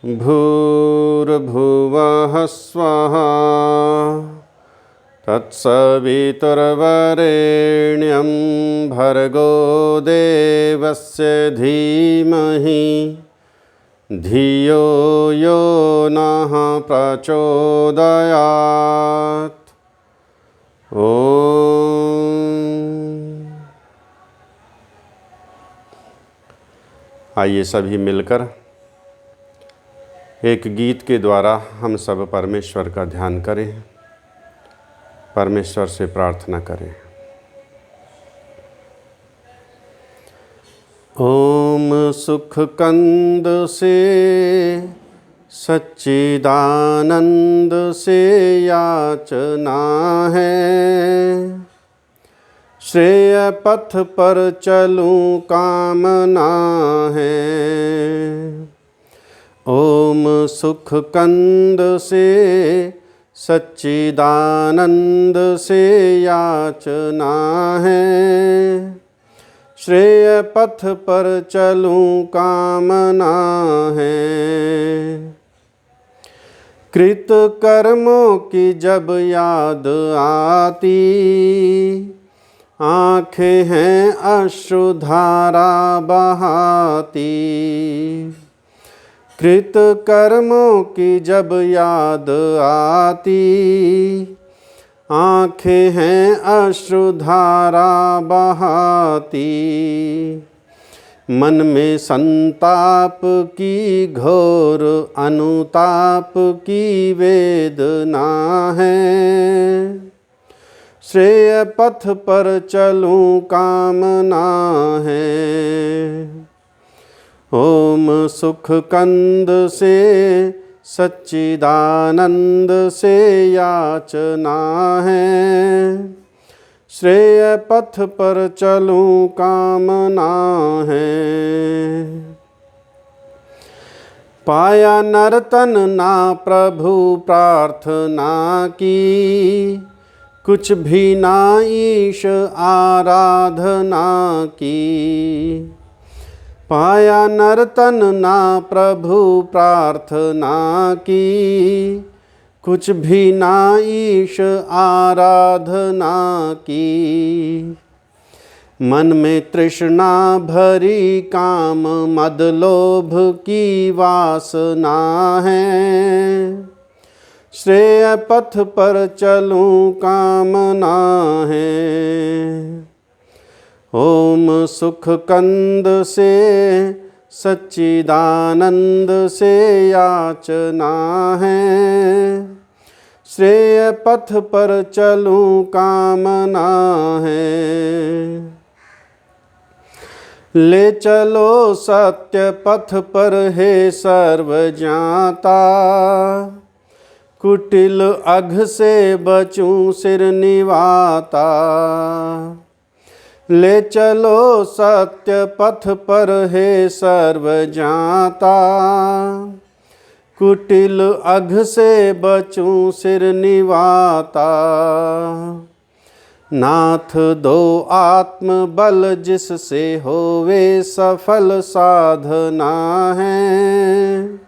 भूर्भुवः स्वः तत्सवितुर्वरेण्यं भर्गो देवस्य धीमहि धियो यो नः प्रचोदयात्। आइए सभी मिलकर एक गीत के द्वारा हम सब परमेश्वर का ध्यान करें, परमेश्वर से प्रार्थना करें। ओम सुख कंद से सच्चिदानंद से याचना है, श्रेय पथ पर चलूं कामना है। ओम सुख कंद से सच्चिदानंद से याचना है, श्रेय पथ पर चलूं कामना है। कृत कर्मों की जब याद आती, आँखें हैं अश्रुधारा बहाती। कृत कर्मों की जब याद आती, आँखें हैं अश्रुधारा बहाती। मन में संताप की घोर अनुताप की वेदना है, श्रेय पथ पर चलूं कामना है। ओम सुख कंद से सच्चिदानंद से याचना है, श्रेय पथ पर चलूं कामना है। पाया नर्तन ना प्रभु प्रार्थना की, कुछ भी ना ईश आराधना की। पाया नर्तन ना प्रभु प्रार्थना की, कुछ भी ना ईश आराधना की। मन में तृष्णा भरी काम मद लोभ की वासना है, श्रेय पथ पर चलूं कामना है। ओम सुख कंद से सच्चिदानंद से याचना है, श्रेय पथ पर चलूं कामना है। ले चलो सत्य पथ पर हे सर्वज्ञाता, कुटिल अघ से बचूं सिर निवाता। ले चलो सत्य पथ पर हे सर्वज्ञाता, कुटिल अघ से बचूं सिर निवाता। नाथ दो आत्म बल जिससे होवे सफल साधना है,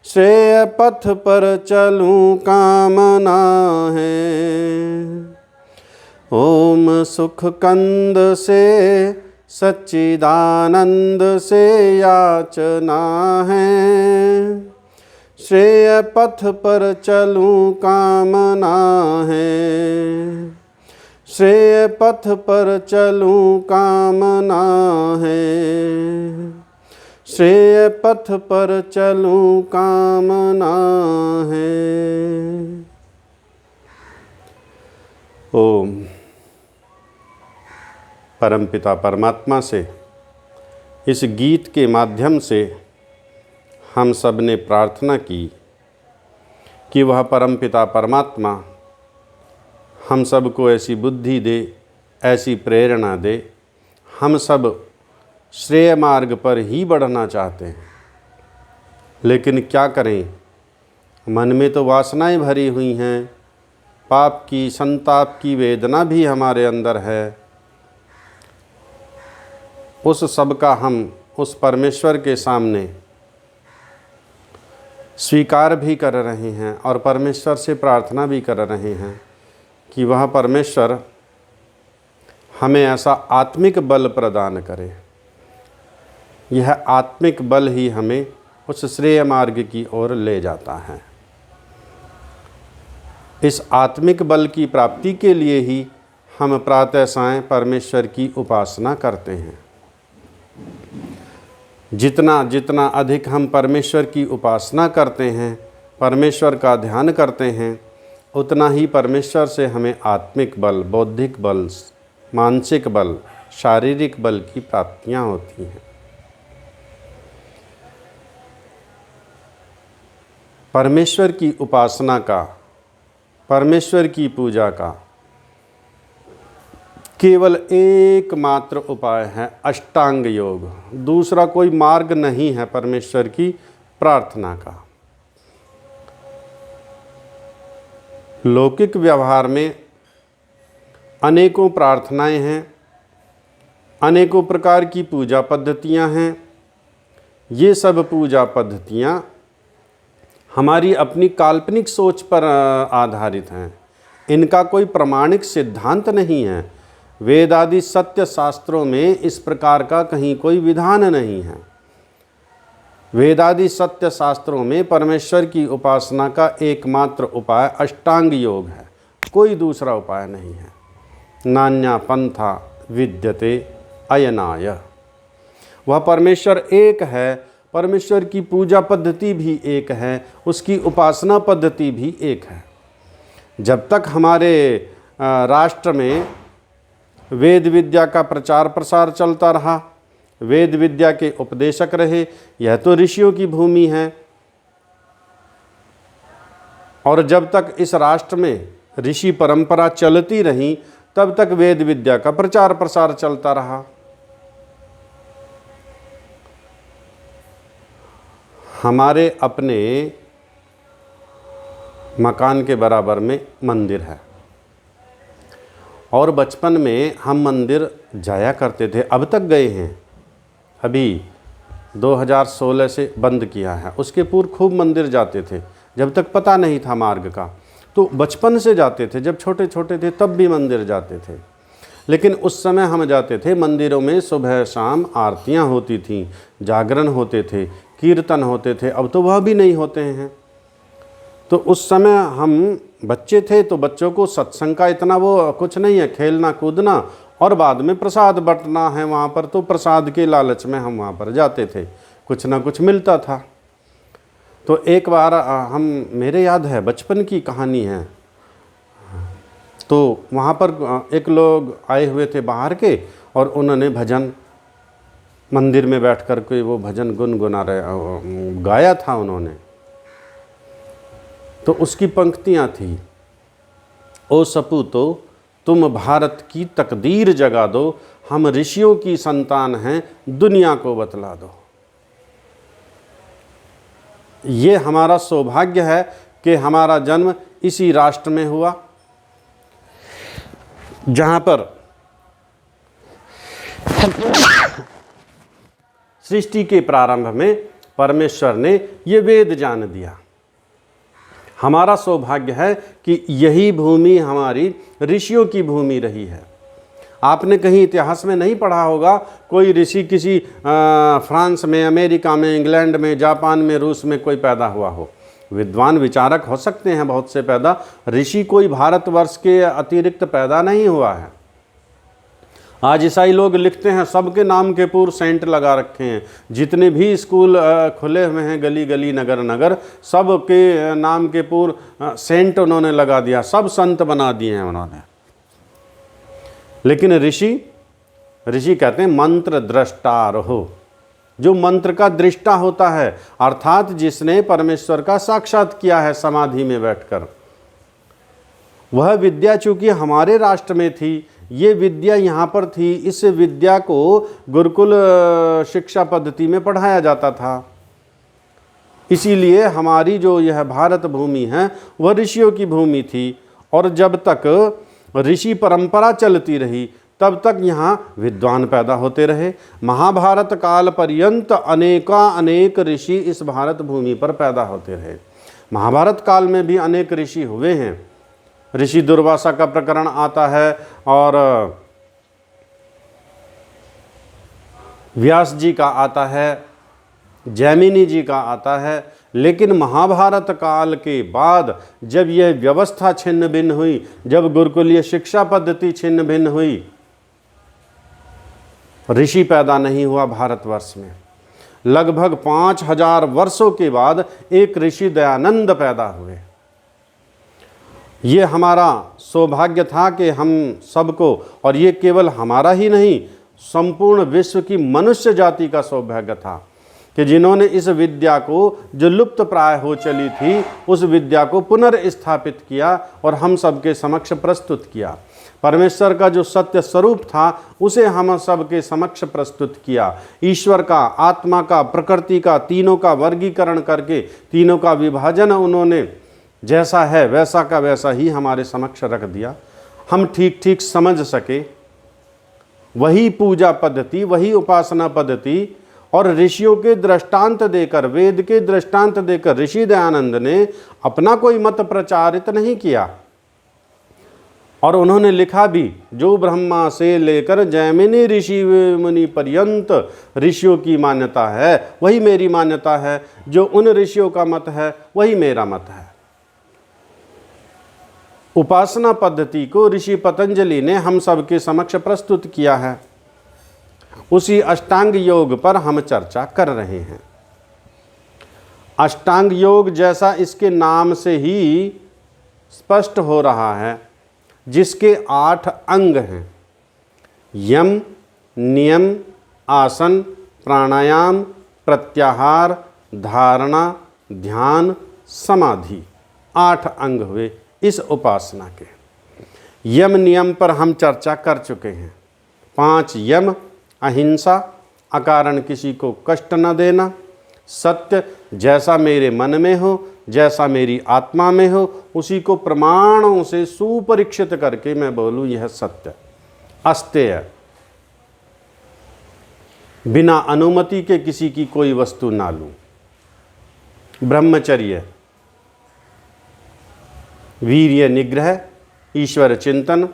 श्रेय पथ पर चलूं कामना है। ओम सुख कंद से सच्चिदानंद से याचना है, श्रेय पथ पर चलूं कामना है। श्रेय पथ पर चलूं कामना है, श्रेय पथ पर चलूं कामना है। ओम परमपिता परमात्मा से इस गीत के माध्यम से हम सब ने प्रार्थना की कि वह परमपिता परमात्मा हम सब को ऐसी बुद्धि दे, ऐसी प्रेरणा दे। हम सब श्रेय मार्ग पर ही बढ़ना चाहते हैं, लेकिन क्या करें, मन में तो वासनाएं भरी हुई हैं, पाप की संताप की वेदना भी हमारे अंदर है। उस सब का हम उस परमेश्वर के सामने स्वीकार भी कर रहे हैं और परमेश्वर से प्रार्थना भी कर रहे हैं कि वह परमेश्वर हमें ऐसा आत्मिक बल प्रदान करे। यह आत्मिक बल ही हमें उस श्रेय मार्ग की ओर ले जाता है। इस आत्मिक बल की प्राप्ति के लिए ही हम प्रातः सायं परमेश्वर की उपासना करते हैं। जितना जितना अधिक हम परमेश्वर की उपासना करते हैं, परमेश्वर का ध्यान करते हैं, उतना ही परमेश्वर से हमें आत्मिक बल, बौद्धिक बल, मानसिक बल, शारीरिक बल की प्राप्तियां होती हैं। परमेश्वर की उपासना का, परमेश्वर की पूजा का केवल एकमात्र उपाय है अष्टांग योग। दूसरा कोई मार्ग नहीं है परमेश्वर की प्रार्थना का। लौकिक व्यवहार में अनेकों प्रार्थनाएं हैं, अनेकों प्रकार की पूजा पद्धतियां हैं। ये सब पूजा पद्धतियां हमारी अपनी काल्पनिक सोच पर आधारित हैं। इनका कोई प्रमाणिक सिद्धांत नहीं है। वेद आदि सत्य शास्त्रों में इस प्रकार का कहीं कोई विधान नहीं है। वेद आदि सत्य शास्त्रों में परमेश्वर की उपासना का एकमात्र उपाय अष्टांग योग है, कोई दूसरा उपाय नहीं है। नान्या पंथा विद्यते अयनाय। वह परमेश्वर एक है, परमेश्वर की पूजा पद्धति भी एक है, उसकी उपासना पद्धति भी एक है। जब तक हमारे राष्ट्र में वेद विद्या का प्रचार प्रसार चलता रहा, वेद विद्या के उपदेशक रहे, यह तो ऋषियों की भूमि है, और जब तक इस राष्ट्र में ऋषि परंपरा चलती रही तब तक वेद विद्या का प्रचार प्रसार चलता रहा। हमारे अपने मकान के बराबर में मंदिर है और बचपन में हम मंदिर जाया करते थे, अब तक गए हैं। अभी 2016 से बंद किया है, उसके पूर्व खूब मंदिर जाते थे। जब तक पता नहीं था मार्ग का तो बचपन से जाते थे, जब छोटे छोटे थे तब भी मंदिर जाते थे। लेकिन उस समय हम जाते थे मंदिरों में, सुबह शाम आरतियां होती थीं, जागरण होते थे, कीर्तन होते थे। अब तो वह भी नहीं होते हैं। तो उस समय हम बच्चे थे तो बच्चों को सत्संग का इतना वो कुछ नहीं है, खेलना कूदना और बाद में प्रसाद बंटना है वहाँ पर, तो प्रसाद के लालच में हम वहाँ पर जाते थे, कुछ ना कुछ मिलता था। तो एक बार मेरे याद है, बचपन की कहानी है, तो वहाँ पर एक लोग आए हुए थे बाहर के और उन्होंने भजन मंदिर में बैठ कर के वो भजन गुनगुना रहे, गाया था उन्होंने। तो उसकी पंक्तियाँ थी, ओ सपूतो तुम भारत की तकदीर जगा दो, हम ऋषियों की संतान हैं, दुनिया को बतला दो। ये हमारा सौभाग्य है कि हमारा जन्म इसी राष्ट्र में हुआ जहाँ पर सृष्टि के प्रारंभ में परमेश्वर ने ये वेद जान दिया। हमारा सौभाग्य है कि यही भूमि हमारी ऋषियों की भूमि रही है। आपने कहीं इतिहास में नहीं पढ़ा होगा कोई ऋषि किसी फ्रांस में, अमेरिका में, इंग्लैंड में, जापान में, रूस में कोई पैदा हुआ हो। विद्वान विचारक हो सकते हैं बहुत से पैदा, ऋषि कोई भारतवर्ष के अतिरिक्त पैदा नहीं हुआ है। आज ईसाई लोग लिखते हैं सबके नाम के पूर्व सेंट लगा रखे हैं, जितने भी स्कूल खुले हुए हैं गली गली नगर नगर, सब के नाम के पूर्व सेंट उन्होंने लगा दिया, सब संत बना दिए हैं उन्होंने। लेकिन ऋषि कहते हैं मंत्र दृष्टा रहो, जो मंत्र का दृष्टा होता है, अर्थात जिसने परमेश्वर का साक्षात किया है समाधि में बैठकर। वह विद्या चूंकि हमारे राष्ट्र में थी, ये विद्या यहाँ पर थी, इस विद्या को गुरुकुल शिक्षा पद्धति में पढ़ाया जाता था। इसीलिए हमारी जो यह भारत भूमि है वह ऋषियों की भूमि थी। और जब तक ऋषि परंपरा चलती रही तब तक यहाँ विद्वान पैदा होते रहे। महाभारत काल पर्यंत अनेक ऋषि इस भारत भूमि पर पैदा होते रहे। महाभारत काल में भी अनेक ऋषि हुए हैं। ऋषि दुर्वासा का प्रकरण आता है और व्यास जी का आता है, जैमिनी जी का आता है। लेकिन महाभारत काल के बाद जब यह व्यवस्था छिन्न भिन्न हुई, जब गुरुकुलीय शिक्षा पद्धति छिन्न भिन्न हुई, ऋषि पैदा नहीं हुआ भारतवर्ष में। लगभग 5000 वर्षों के बाद एक ऋषि दयानंद पैदा हुए। ये हमारा सौभाग्य था कि हम सबको, और ये केवल हमारा ही नहीं, संपूर्ण विश्व की मनुष्य जाति का सौभाग्य था कि जिन्होंने इस विद्या को, जो लुप्त प्राय हो चली थी, उस विद्या को पुनर्स्थापित किया और हम सबके समक्ष प्रस्तुत किया। परमेश्वर का जो सत्य स्वरूप था उसे हम सबके समक्ष प्रस्तुत किया। ईश्वर का, आत्मा का, प्रकृति का, तीनों का वर्गीकरण करके, तीनों का विभाजन उन्होंने जैसा है वैसा का वैसा ही हमारे समक्ष रख दिया। हम ठीक ठीक समझ सके। वही पूजा पद्धति, वही उपासना पद्धति और ऋषियों के दृष्टांत देकर, वेद के दृष्टांत देकर ऋषि दयानंद ने अपना कोई मत प्रचारित नहीं किया। और उन्होंने लिखा भी, जो ब्रह्मा से लेकर जैमिनी ऋषि मुनि पर्यंत ऋषियों की मान्यता है वही मेरी मान्यता है, जो उन ऋषियों का मत है वही मेरा मत है। उपासना पद्धति को ऋषि पतंजलि ने हम सबके समक्ष प्रस्तुत किया है। उसी अष्टांग योग पर हम चर्चा कर रहे हैं। अष्टांग योग जैसा इसके नाम से ही स्पष्ट हो रहा है, जिसके 8 अंग हैं, यम, नियम, आसन, प्राणायाम, प्रत्याहार, धारणा, ध्यान, समाधि, 8 अंग हुए इस उपासना के। यम नियम पर हम चर्चा कर चुके हैं। 5 यम: अहिंसा, अकारण किसी को कष्ट न देना, सत्य, जैसा मेरे मन में हो, जैसा मेरी आत्मा में हो, उसी को प्रमाणों से सुपरीक्षित करके मैं बोलूं यह सत्य। अस्तेय, बिना अनुमति के किसी की कोई वस्तु ना लूं। ब्रह्मचर्य, वीर्य निग्रह, ईश्वर चिंतन,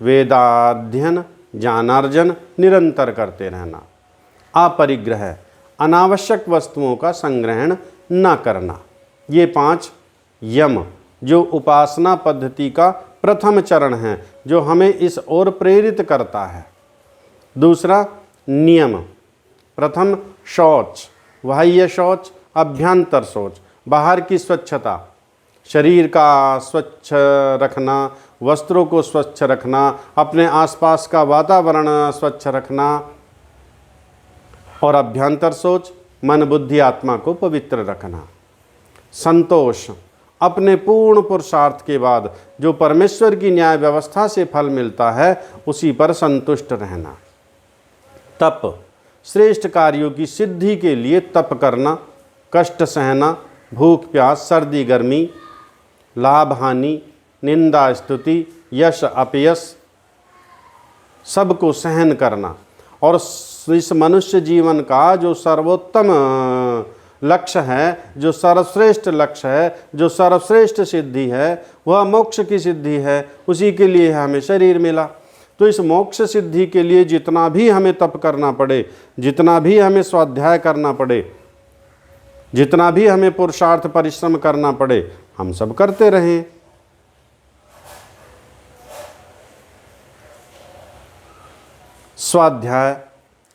वेदाध्ययन, ज्ञानार्जन निरंतर करते रहना। अपरिग्रह, अनावश्यक वस्तुओं का संग्रहण न करना। ये 5 यम जो उपासना पद्धति का प्रथम चरण है, जो हमें इस ओर प्रेरित करता है। दूसरा नियम, प्रथम शौच, बाह्य शौच, अभ्यंतर शौच, बाहर की स्वच्छता, शरीर का स्वच्छ रखना, वस्त्रों को स्वच्छ रखना, अपने आसपास का वातावरण स्वच्छ रखना। और अभ्यंतर शौच, मन बुद्धि आत्मा को पवित्र रखना। संतोष, अपने पूर्ण पुरुषार्थ के बाद जो परमेश्वर की न्याय व्यवस्था से फल मिलता है उसी पर संतुष्ट रहना। तप, श्रेष्ठ कार्यों की सिद्धि के लिए तप करना, कष्ट सहना, भूख प्यास, सर्दी गर्मी, लाभ हानि, निंदा स्तुति, यश अपयश, सबको सहन करना। और इस मनुष्य जीवन का जो सर्वोत्तम लक्ष्य है, जो सर्वश्रेष्ठ लक्ष्य है, जो सर्वश्रेष्ठ सिद्धि है, वह मोक्ष की सिद्धि है। उसी के लिए हमें शरीर मिला। तो इस मोक्ष सिद्धि के लिए जितना भी हमें तप करना पड़े, जितना भी हमें स्वाध्याय करना पड़े, जितना भी हमें पुरुषार्थ परिश्रम करना पड़े, हम सब करते रहें। स्वाध्याय,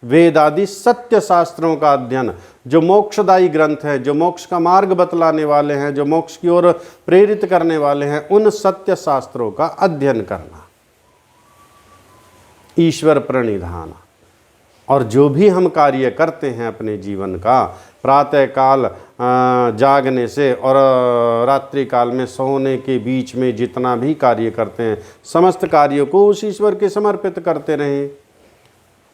वेद आदि सत्य शास्त्रों का अध्ययन, जो मोक्षदायी ग्रंथ हैं, जो मोक्ष का मार्ग बतलाने वाले हैं, जो मोक्ष की ओर प्रेरित करने वाले हैं, उन सत्य शास्त्रों का अध्ययन करना। ईश्वर प्रणिधान, और जो भी हम कार्य करते हैं अपने जीवन का, प्रातः काल जागने से और रात्रि काल में सोने के बीच में जितना भी कार्य करते हैं, समस्त कार्यों को उस ईश्वर के समर्पित करते रहें।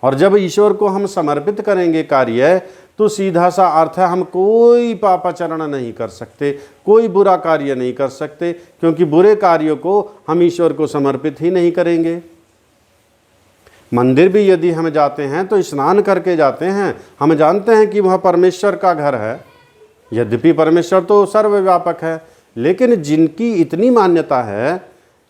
और जब ईश्वर को हम समर्पित करेंगे कार्य, तो सीधा सा अर्थ है हम कोई पापाचरण नहीं कर सकते, कोई बुरा कार्य नहीं कर सकते, क्योंकि बुरे कार्यों को हम ईश्वर को समर्पित ही नहीं करेंगे। मंदिर भी यदि हम जाते हैं तो स्नान करके जाते हैं। हम जानते हैं कि वह परमेश्वर का घर है, यद्यपि परमेश्वर तो सर्वव्यापक है, लेकिन जिनकी इतनी मान्यता है,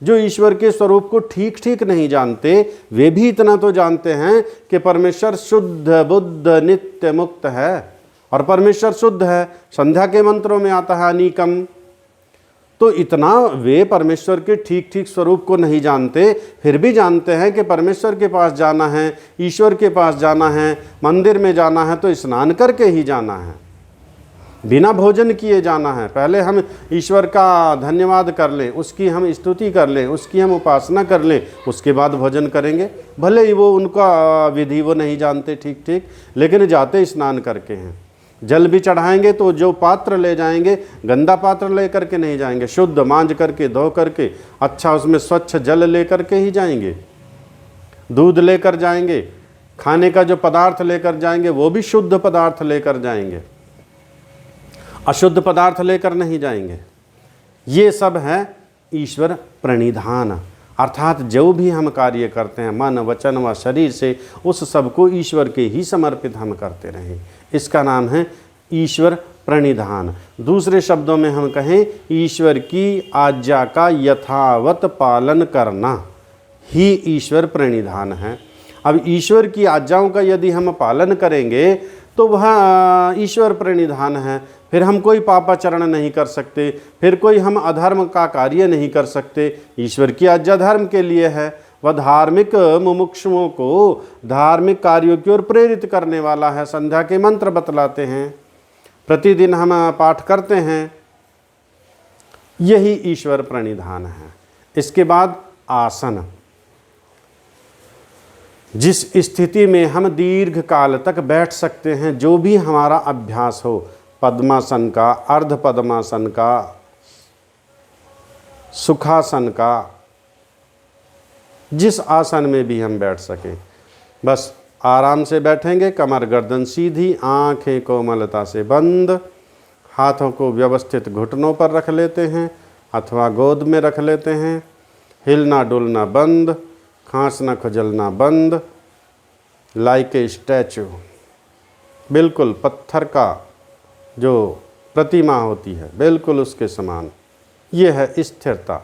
जो ईश्वर के स्वरूप को ठीक ठीक नहीं जानते, वे भी इतना तो जानते हैं कि परमेश्वर शुद्ध बुद्ध नित्य मुक्त है और परमेश्वर शुद्ध है। संध्या के मंत्रों में आता है अनीकम। तो इतना वे परमेश्वर के ठीक ठीक स्वरूप को नहीं जानते, फिर भी जानते हैं कि परमेश्वर के पास जाना है, ईश्वर के पास जाना है, मंदिर में जाना है तो स्नान करके ही जाना है, बिना भोजन किए जाना है। पहले हम ईश्वर का धन्यवाद कर लें, उसकी हम स्तुति कर लें, उसकी हम उपासना कर लें, उसके बाद भोजन करेंगे। भले ही वो उनका विधि वो नहीं जानते ठीक ठीक, लेकिन जाते स्नान करके हैं। जल भी चढ़ाएंगे तो जो पात्र ले जाएंगे, गंदा पात्र ले करके नहीं जाएंगे, शुद्ध मांज करके धो करके अच्छा उसमें स्वच्छ जल ले करके ही जाएंगे। दूध लेकर जाएंगे, खाने का जो पदार्थ लेकर जाएंगे वो भी शुद्ध पदार्थ लेकर जाएंगे, अशुद्ध पदार्थ लेकर नहीं जाएंगे। ये सब है ईश्वर प्रणिधान, अर्थात जो भी हम कार्य करते हैं मन वचन व शरीर से, उस सब को ईश्वर के ही समर्पित हम करते रहें। इसका नाम है ईश्वर प्रणिधान। दूसरे शब्दों में हम कहें, ईश्वर की आज्ञा का यथावत पालन करना ही ईश्वर प्रणिधान है। अब ईश्वर की आज्ञाओं का यदि हम पालन करेंगे तो वह ईश्वर प्रणिधान है। फिर हम कोई पापाचरण नहीं कर सकते, फिर कोई हम अधर्म का कार्य नहीं कर सकते। ईश्वर की आज्ञा धर्म के लिए है, वह धार्मिक मुमुक्षुओं को धार्मिक कार्यों की ओर प्रेरित करने वाला है। संध्या के मंत्र बतलाते हैं, प्रतिदिन हम पाठ करते हैं, यही ईश्वर प्रणिधान है। इसके बाद आसन, जिस स्थिति में हम दीर्घ काल तक बैठ सकते हैं, जो भी हमारा अभ्यास हो, पद्मासन का, अर्ध पद्मासन का, सुखासन का, जिस आसन में भी हम बैठ सकें, बस आराम से बैठेंगे, कमर गर्दन सीधी, आंखें कोमलता से बंद, हाथों को व्यवस्थित घुटनों पर रख लेते हैं अथवा गोद में रख लेते हैं, हिलना डुलना बंद, खांसना खुजलना बंद, लाइक ए स्टैचू, बिल्कुल पत्थर का जो प्रतिमा होती है, बिल्कुल उसके समान। ये है स्थिरता।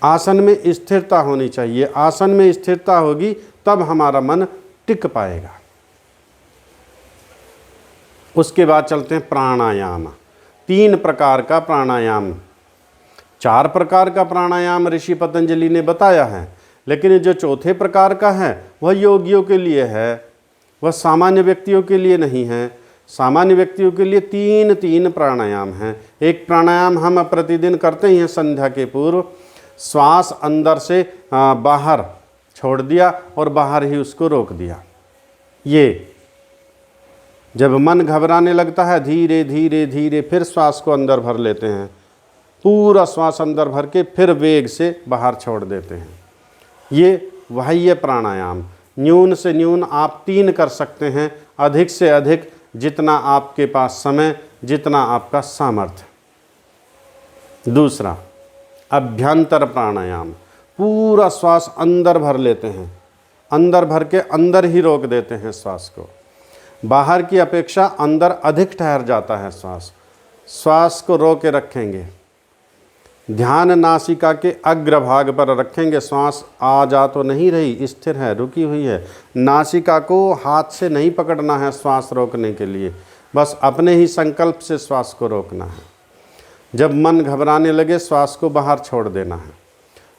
आसन में स्थिरता होनी चाहिए। आसन में स्थिरता होगी तब हमारा मन टिक पाएगा। उसके बाद चलते हैं प्राणायाम। 3 प्रकार का प्राणायाम, 4 प्रकार का प्राणायाम ऋषि पतंजलि ने बताया है, लेकिन जो चौथे प्रकार का है वह योगियों के लिए है, वह सामान्य व्यक्तियों के लिए नहीं है। सामान्य व्यक्तियों के लिए 3 प्राणायाम हैं। एक प्राणायाम हम प्रतिदिन करते ही हैं संध्या के पूर्व, श्वास अंदर से बाहर छोड़ दिया और बाहर ही उसको रोक दिया। ये जब मन घबराने लगता है, धीरे धीरे धीरे फिर श्वास को अंदर भर लेते हैं, पूरा श्वास अंदर भर के फिर वेग से बाहर छोड़ देते हैं। ये बाह्य प्राणायाम। न्यून से न्यून आप 3 कर सकते हैं, अधिक से अधिक जितना आपके पास समय, जितना आपका सामर्थ्य। दूसरा अभ्यंतर प्राणायाम, पूरा श्वास अंदर भर लेते हैं, अंदर भर के अंदर ही रोक देते हैं श्वास को। बाहर की अपेक्षा अंदर अधिक ठहर जाता है श्वास। श्वास को रोके रखेंगे, ध्यान नासिका के अग्रभाग पर रखेंगे। श्वास आ जा तो नहीं रही, स्थिर है, रुकी हुई है। नासिका को हाथ से नहीं पकड़ना है श्वास रोकने के लिए, बस अपने ही संकल्प से श्वास को रोकना है। जब मन घबराने लगे श्वास को बाहर छोड़ देना है।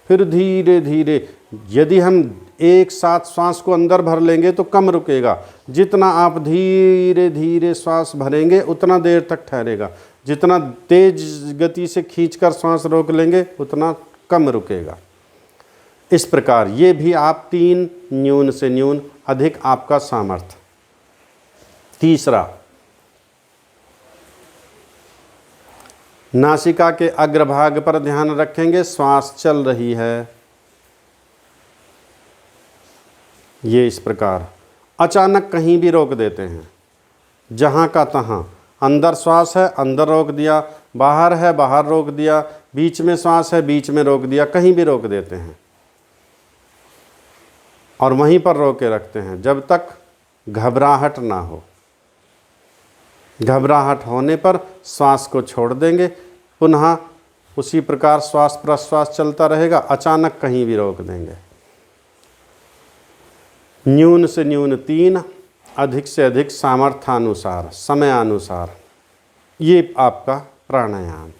फिर धीरे धीरे, यदि हम एक साथ श्वास को अंदर भर लेंगे तो कम रुकेगा। जितना आप धीरे धीरे श्वास भरेंगे उतना देर तक ठहरेगा। जितना तेज गति से खींचकर श्वास रोक लेंगे उतना कम रुकेगा। इस प्रकार ये भी आप 3, न्यून से न्यून, अधिक आपका सामर्थ्य। तीसरा, नासिका के अग्रभाग पर ध्यान रखेंगे, श्वास चल रही है। ये इस प्रकार अचानक कहीं भी रोक देते हैं, जहाँ का तहाँ। अंदर श्वास है, अंदर रोक दिया, बाहर है, बाहर रोक दिया, बीच में श्वास है, बीच में रोक दिया, कहीं भी रोक देते हैं। और वहीं पर रोके रखते हैं जब तक घबराहट ना हो। घबराहट होने पर श्वास को छोड़ देंगे, पुनः उसी प्रकार श्वास प्रश्वास चलता रहेगा। अचानक कहीं भी रोक देंगे। न्यून से न्यून 3, अधिक से अधिक सामर्थ्यानुसार, समयानुसार, ये आपका प्राणायाम।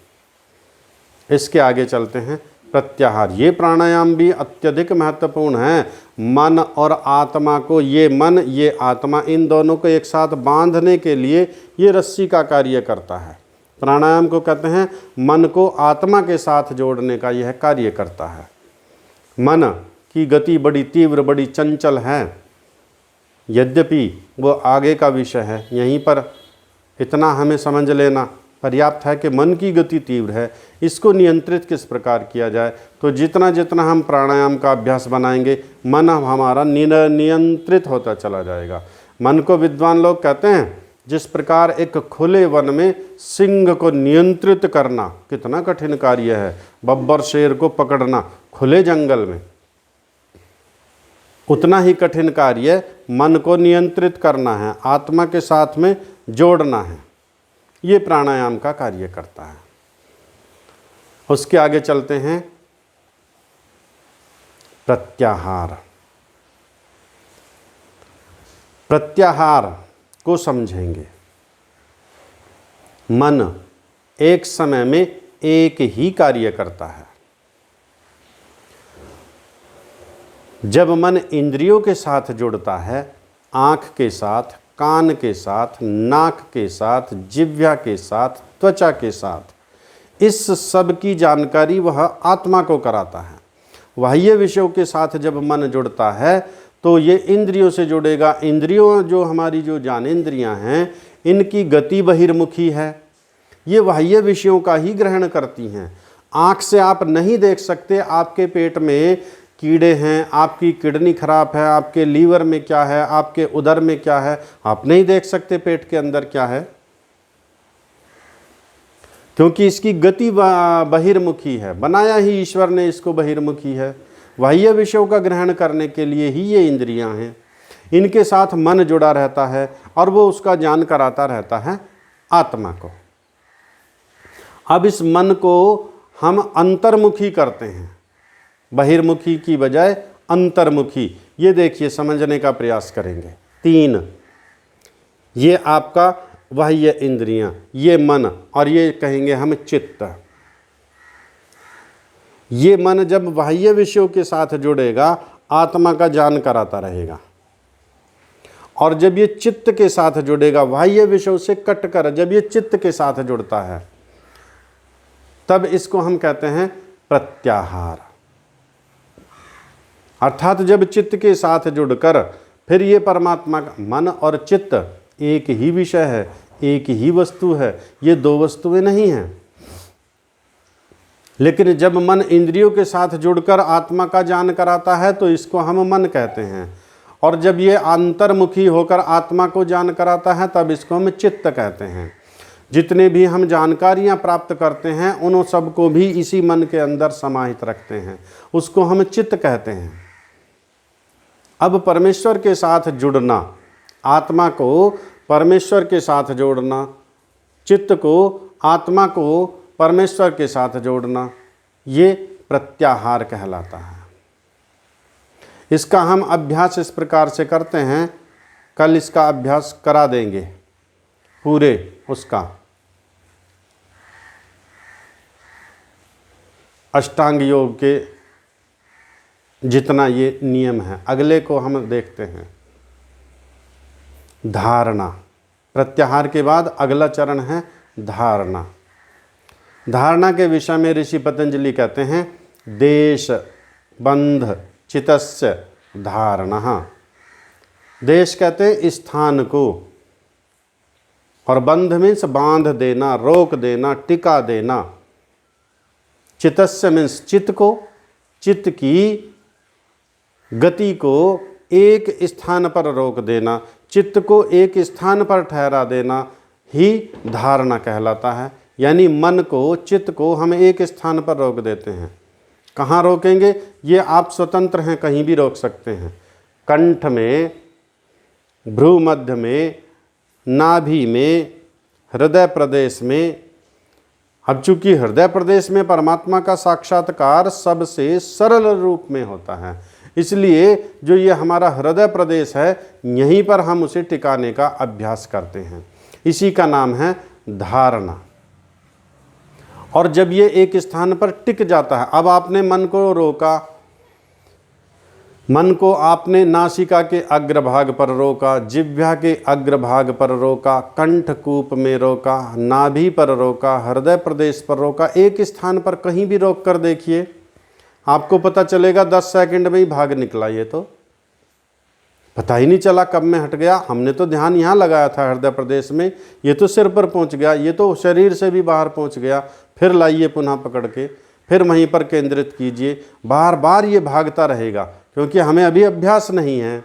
इसके आगे चलते हैं प्रत्याहार। ये प्राणायाम भी अत्यधिक महत्वपूर्ण है। मन और आत्मा को, ये मन ये आत्मा, इन दोनों को एक साथ बांधने के लिए ये रस्सी का कार्य करता है। प्राणायाम को कहते हैं मन को आत्मा के साथ जोड़ने का यह कार्य करता है। मन की गति बड़ी तीव्र, बड़ी चंचल है, यद्यपि वो आगे का विषय है। यहीं पर इतना हमें समझ लेना पर्याप्त है कि मन की गति तीव्र है। इसको नियंत्रित किस प्रकार किया जाए, तो जितना जितना हम प्राणायाम का अभ्यास बनाएंगे मन हमारा नियंत्रित होता चला जाएगा। मन को विद्वान लोग कहते हैं जिस प्रकार एक खुले वन में सिंह को नियंत्रित करना कितना कठिन कार्य है, बब्बर शेर को पकड़ना खुले जंगल में, उतना ही कठिन कार्य मन को नियंत्रित करना है, आत्मा के साथ में जोड़ना है। ये प्राणायाम का कार्य करता है। उसके आगे चलते हैं प्रत्याहार। प्रत्याहार को समझेंगे। मन एक समय में एक ही कार्य करता है। जब मन इंद्रियों के साथ जुड़ता है, आँख के साथ, कान के साथ, नाक के साथ, जिह्वा के साथ, त्वचा के साथ, इस सब की जानकारी वह आत्मा को कराता है। बाह्य विषयों के साथ जब मन जुड़ता है तो ये इंद्रियों से जुड़ेगा। इंद्रियों जो हमारी जो ज्ञानेंद्रियां हैं, इनकी गति बहिर्मुखी है, ये बाह्य विषयों का ही ग्रहण करती हैं। आँख से आप नहीं देख सकते आपके पेट में कीड़े हैं, आपकी किडनी खराब है, आपके लीवर में क्या है, आपके उदर में क्या है, आप नहीं देख सकते पेट के अंदर क्या है, क्योंकि इसकी गति बहिर्मुखी है। बनाया ही ईश्वर ने इसको बहिर्मुखी है। बाह्य विषयों का ग्रहण करने के लिए ही ये इंद्रियां हैं। इनके साथ मन जुड़ा रहता है और वो उसका ज्ञान कराता रहता है आत्मा को। अब इस मन को हम अंतर्मुखी करते हैं, बहिर्मुखी की बजाय अंतर्मुखी। ये देखिए, समझने का प्रयास करेंगे। 3, ये आपका बाह्य इंद्रियां, ये मन, और ये कहेंगे हम चित्त। ये मन जब बाह्य विषयों के साथ जुड़ेगा आत्मा का ज्ञान कराता रहेगा, और जब ये चित्त के साथ जुड़ेगा, बाह्य विषयों से कट कर जब ये चित्त के साथ जुड़ता है, तब इसको हम कहते हैं प्रत्याहार। अर्थात जब चित्त के साथ जुड़कर फिर ये परमात्मा का, मन और चित्त एक ही विषय है, एक ही वस्तु है, ये दो वस्तुएं नहीं हैं। लेकिन जब मन इंद्रियों के साथ जुड़कर आत्मा का ज्ञान कराता है तो इसको हम मन कहते हैं, और जब ये अंतर्मुखी होकर आत्मा को ज्ञान कराता है तब इसको हम चित्त कहते हैं। जितने भी हम जानकारियां प्राप्त करते हैं उन सबको भी इसी मन के अंदर समाहित रखते हैं, उसको हम चित्त कहते हैं। अब परमेश्वर के साथ जुड़ना, आत्मा को परमेश्वर के साथ जोड़ना, चित्त को आत्मा को परमेश्वर के साथ जोड़ना, ये प्रत्याहार कहलाता है। इसका हम अभ्यास इस प्रकार से करते हैं, कल इसका अभ्यास करा देंगे पूरे उसका। अष्टांग योग के जितना ये नियम है, अगले को हम देखते हैं। धारणा, प्रत्याहार के बाद अगला चरण है धारणा। धारणा के विषय में ऋषि पतंजलि कहते हैं देश बंध चितस्य धारणा। देश कहते हैं स्थान को, और बंध मीन्स बांध देना, रोक देना, टिका देना। चितस्य मीन्स चित्त को, चित्त की गति को एक स्थान पर रोक देना, चित्त को एक स्थान पर ठहरा देना ही धारणा कहलाता है। यानी मन को, चित्त को हम एक स्थान पर रोक देते हैं। कहाँ रोकेंगे? ये आप स्वतंत्र हैं, कहीं भी रोक सकते हैं, कंठ में, भ्रू मध्य में, नाभि में, हृदय प्रदेश में। अब चूंकि हृदय प्रदेश में परमात्मा का साक्षात्कार सबसे सरल रूप में होता है, इसलिए जो ये हमारा हृदय प्रदेश है यहीं पर हम उसे टिकाने का अभ्यास करते हैं। इसी का नाम है धारणा। और जब ये एक स्थान पर टिक जाता है, अब आपने मन को रोका, मन को आपने नासिका के अग्रभाग पर रोका, जिह्वा के अग्रभाग पर रोका, कंठकूप में रोका, नाभि पर रोका, हृदय प्रदेश पर रोका। एक स्थान पर कहीं भी रोक कर देखिए, आपको पता चलेगा 10 सेकंड में ही भाग निकला। ये तो पता ही नहीं चला कब में हट गया। हमने तो ध्यान यहाँ लगाया था हृदय प्रदेश में, ये तो सिर पर पहुँच गया, ये तो शरीर से भी बाहर पहुँच गया। फिर लाइए पुनः पकड़ के, फिर वहीं पर केंद्रित कीजिए। बार बार ये भागता रहेगा, क्योंकि हमें अभी अभ्यास नहीं है।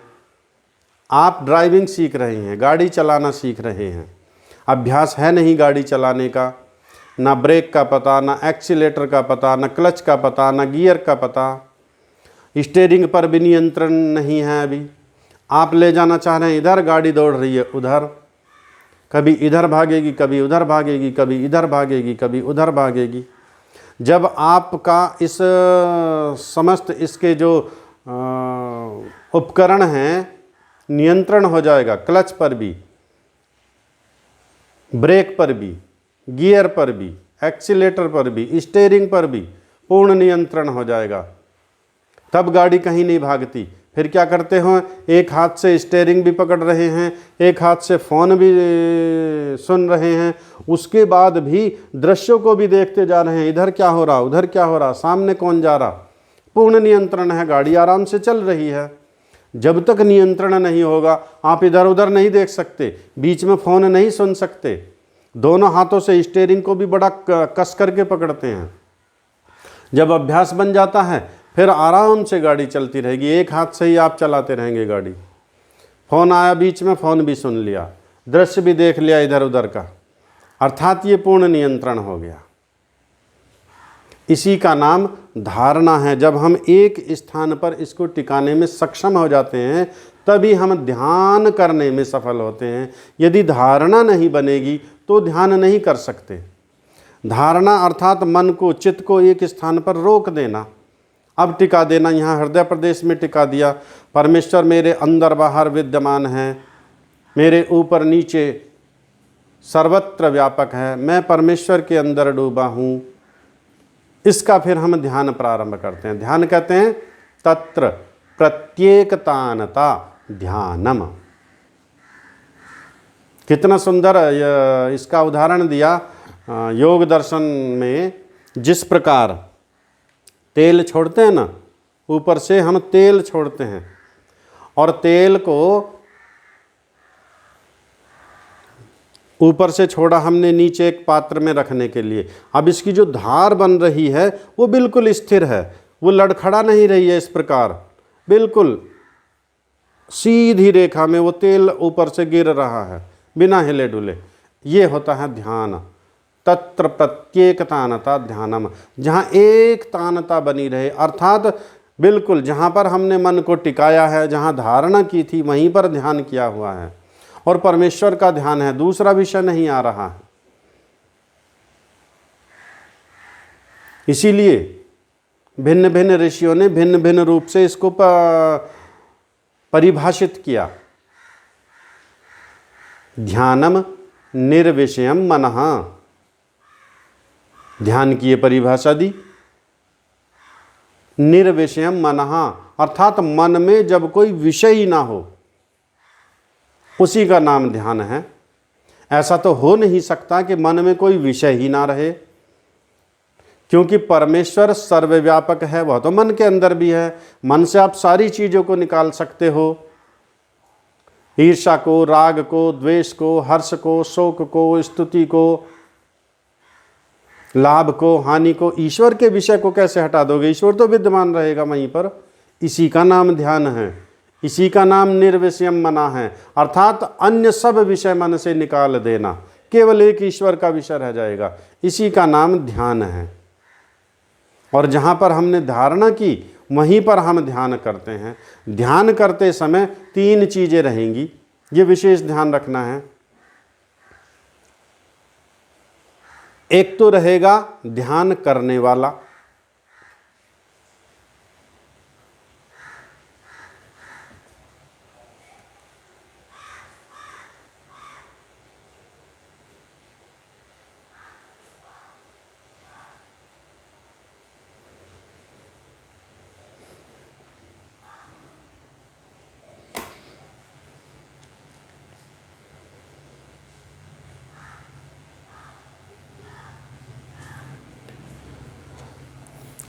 आप ड्राइविंग सीख रहे हैं, गाड़ी चलाना सीख रहे हैं, अभ्यास है नहीं गाड़ी चलाने का, ना ब्रेक का पता, ना एक्सीलेटर का पता, ना क्लच का पता, ना गियर का पता, स्टीयरिंग पर भी नियंत्रण नहीं है। अभी आप ले जाना चाह रहे हैं इधर, गाड़ी दौड़ रही है उधर, कभी इधर भागेगी, कभी उधर भागेगी, कभी इधर भागेगी, कभी उधर भागेगी। जब आपका इस समस्त इसके जो उपकरण हैं नियंत्रण हो जाएगा, क्लच पर भी, ब्रेक पर भी, गियर पर भी, एक्सीलेटर पर भी, स्टीयरिंग पर भी पूर्ण नियंत्रण हो जाएगा, तब गाड़ी कहीं नहीं भागती। फिर क्या करते हो, एक हाथ से स्टीयरिंग भी पकड़ रहे हैं, एक हाथ से फ़ोन भी सुन रहे हैं, उसके बाद भी दृश्यों को भी देखते जा रहे हैं, इधर क्या हो रहा, उधर क्या हो रहा, सामने कौन जा रहा। पूर्ण नियंत्रण है, गाड़ी आराम से चल रही है। जब तक नियंत्रण नहीं होगा आप इधर उधर नहीं देख सकते, बीच में फ़ोन नहीं सुन सकते, दोनों हाथों से स्टीयरिंग को भी बड़ा कस करके पकड़ते हैं। जब अभ्यास बन जाता है फिर आराम से गाड़ी चलती रहेगी, एक हाथ से ही आप चलाते रहेंगे गाड़ी। फ़ोन आया बीच में, फ़ोन भी सुन लिया, दृश्य भी देख लिया इधर उधर का, अर्थात ये पूर्ण नियंत्रण हो गया। इसी का नाम धारणा है। जब हम एक स्थान पर इसको टिकाने में सक्षम हो जाते हैं तभी हम ध्यान करने में सफल होते हैं। यदि धारणा नहीं बनेगी तो ध्यान नहीं कर सकते। धारणा अर्थात मन को, चित्त को एक स्थान पर रोक देना, अब टिका देना। यहाँ हृदय प्रदेश में टिका दिया, परमेश्वर मेरे अंदर बाहर विद्यमान है, मेरे ऊपर नीचे सर्वत्र व्यापक है, मैं परमेश्वर के अंदर डूबा हूँ। इसका फिर हम ध्यान प्रारंभ करते हैं। ध्यान कहते हैं तत्र प्रत्येकतानता ध्यानम। कितना सुंदर इसका उदाहरण दिया योग दर्शन में। जिस प्रकार तेल छोड़ते हैं ना, ऊपर से हम तेल छोड़ते हैं और तेल को ऊपर से छोड़ा हमने नीचे एक पात्र में रखने के लिए। अब इसकी जो धार बन रही है वो बिल्कुल स्थिर है, वो लड़खड़ा नहीं रही है। इस प्रकार बिल्कुल सीधी रेखा में वो तेल ऊपर से गिर रहा है बिना हिले डुले। ये होता है ध्यान। तत्र प्रत्येकतानता ध्यानम, जहाँ एक तानता बनी रहे, अर्थात बिल्कुल जहाँ पर हमने मन को टिकाया है, जहाँ धारणा की थी वहीं पर ध्यान किया हुआ है और परमेश्वर का ध्यान है, दूसरा विषय नहीं आ रहा है। इसीलिए भिन्न भिन्न ऋषियों ने भिन्न भिन्न रूप से इसको परिभाषित किया। ध्यानम निर्विषयम मनः, ध्यान की ये परिभाषा दी। निर्विषयम मनः अर्थात मन में जब कोई विषय ही ना हो उसी का नाम ध्यान है। ऐसा तो हो नहीं सकता कि मन में कोई विषय ही ना रहे, क्योंकि परमेश्वर सर्वव्यापक है, वह तो मन के अंदर भी है। मन से आप सारी चीज़ों को निकाल सकते हो, ईर्ष्या को, राग को, द्वेष को, हर्ष को, शोक को, स्तुति को, लाभ को, हानि को। ईश्वर के विषय को कैसे हटा दोगे? ईश्वर तो विद्यमान रहेगा वहीं पर। इसी का नाम ध्यान है, इसी का नाम निर्विषयम मना है, अर्थात अन्य सब विषय मन से निकाल देना, केवल एक ईश्वर का विषय रह जाएगा। इसी का नाम ध्यान है। और जहाँ पर हमने धारणा की वहीं पर हम ध्यान करते हैं। ध्यान करते समय 3 चीज़ें रहेंगी, ये विशेष ध्यान रखना है। एक तो रहेगा ध्यान करने वाला,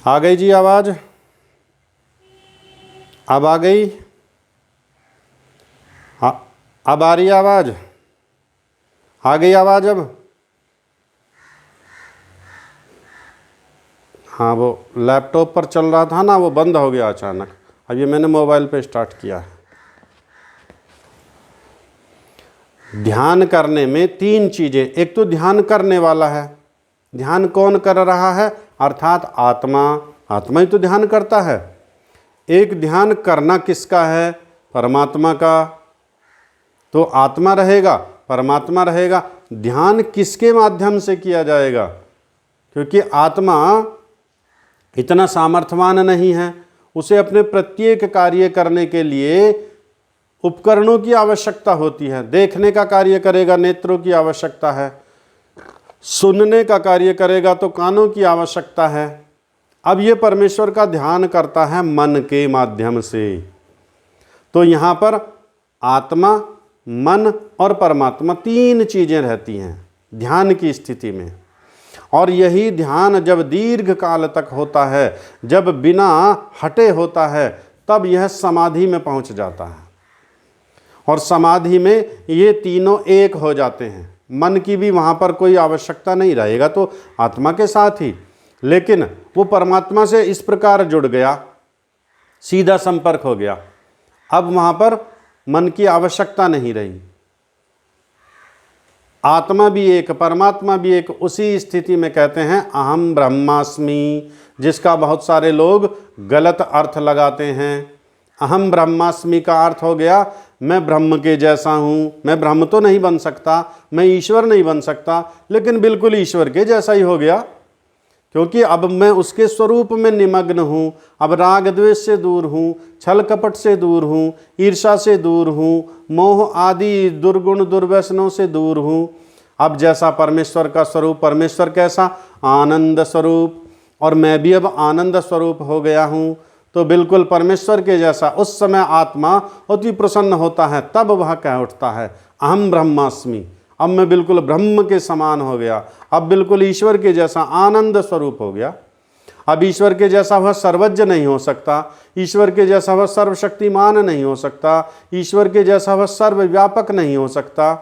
आ गई जी आवाज़? अब आ गई? हाँ, अब आ रही है आवाज़? आ गई आवाज़ अब? हाँ, वो लैपटॉप पर चल रहा था ना, वो बंद हो गया अचानक। अब ये मैंने मोबाइल पे स्टार्ट किया है। ध्यान करने में 3 चीज़ें, एक तो ध्यान करने वाला है। ध्यान कौन कर रहा है? अर्थात आत्मा। आत्मा ही तो ध्यान करता है। एक ध्यान करना किसका है? परमात्मा का। तो आत्मा रहेगा, परमात्मा रहेगा। ध्यान किसके माध्यम से किया जाएगा? क्योंकि आत्मा इतना सामर्थ्यवान नहीं है, उसे अपने प्रत्येक कार्य करने के लिए उपकरणों की आवश्यकता होती है। देखने का कार्य करेगा, नेत्रों की आवश्यकता है। सुनने का कार्य करेगा तो कानों की आवश्यकता है। अब ये परमेश्वर का ध्यान करता है मन के माध्यम से। तो यहाँ पर आत्मा, मन और परमात्मा 3 चीज़ें रहती हैं ध्यान की स्थिति में। और यही ध्यान जब दीर्घ काल तक होता है, जब बिना हटे होता है, तब यह समाधि में पहुँच जाता है। और समाधि में ये तीनों एक हो जाते हैं। मन की भी वहाँ पर कोई आवश्यकता नहीं रहेगा, तो आत्मा के साथ ही, लेकिन वो परमात्मा से इस प्रकार जुड़ गया, सीधा संपर्क हो गया। अब वहाँ पर मन की आवश्यकता नहीं रही। आत्मा भी एक, परमात्मा भी एक। उसी स्थिति में कहते हैं अहम ब्रह्मास्मि, जिसका बहुत सारे लोग गलत अर्थ लगाते हैं। अहम ब्रह्मास्मि का अर्थ हो गया मैं ब्रह्म के जैसा हूँ। मैं ब्रह्म तो नहीं बन सकता, मैं ईश्वर नहीं बन सकता, लेकिन बिल्कुल ईश्वर के जैसा ही हो गया, क्योंकि अब मैं उसके स्वरूप में निमग्न हूँ। अब राग द्वेष से दूर हूँ, छल कपट से दूर हूँ, ईर्षा से दूर हूँ, मोह आदि दुर्गुण दुर्व्यसनों से दूर हूँ। अब जैसा परमेश्वर का स्वरूप, परमेश्वर कैसा? आनंद स्वरूप, और मैं भी अब आनंद स्वरूप हो गया हूँ। तो बिल्कुल परमेश्वर के जैसा उस समय आत्मा अति प्रसन्न होता है। तब वह कह उठता है अहम ब्रह्मास्मि, अब मैं बिल्कुल ब्रह्म के समान हो गया, अब बिल्कुल ईश्वर के जैसा आनंद स्वरूप हो गया। अब ईश्वर के जैसा वह सर्वज्ञ नहीं हो सकता, ईश्वर के जैसा वह सर्वशक्तिमान नहीं हो सकता, ईश्वर के जैसा वह सर्वव्यापक नहीं हो सकता।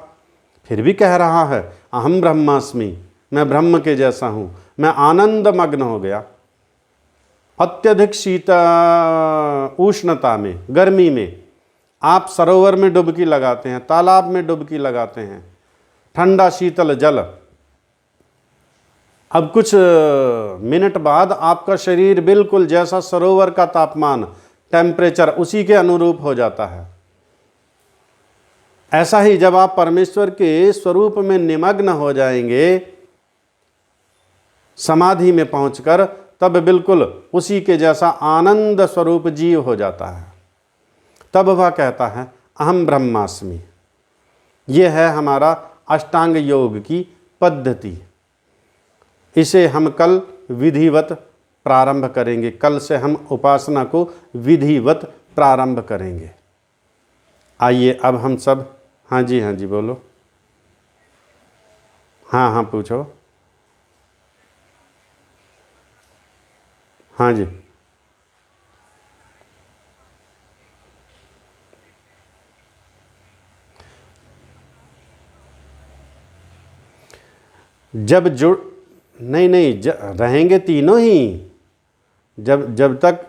फिर भी कह रहा है अहम ब्रह्मास्मि, मैं ब्रह्म के जैसा हूँ, मैं आनंद मग्न हो गया। अत्यधिक उष्णता में, गर्मी में आप सरोवर में डुबकी लगाते हैं, तालाब में डुबकी लगाते हैं, ठंडा शीतल जल। अब कुछ मिनट बाद आपका शरीर बिल्कुल जैसा सरोवर का तापमान, टेम्परेचर, उसी के अनुरूप हो जाता है। ऐसा ही जब आप परमेश्वर के स्वरूप में निमग्न हो जाएंगे समाधि में पहुंचकर, तब बिल्कुल उसी के जैसा आनंद स्वरूप जीव हो जाता है। तब वह कहता है अहम ब्रह्मास्मि। यह है हमारा अष्टांग योग की पद्धति। इसे हम कल विधिवत प्रारंभ करेंगे। कल से हम उपासना को विधिवत प्रारंभ करेंगे। आइए अब हम सब, हाँ जी बोलो। हाँ पूछो। हाँ जी। जब जुड़ नहीं रहेंगे तीनों ही। जब तक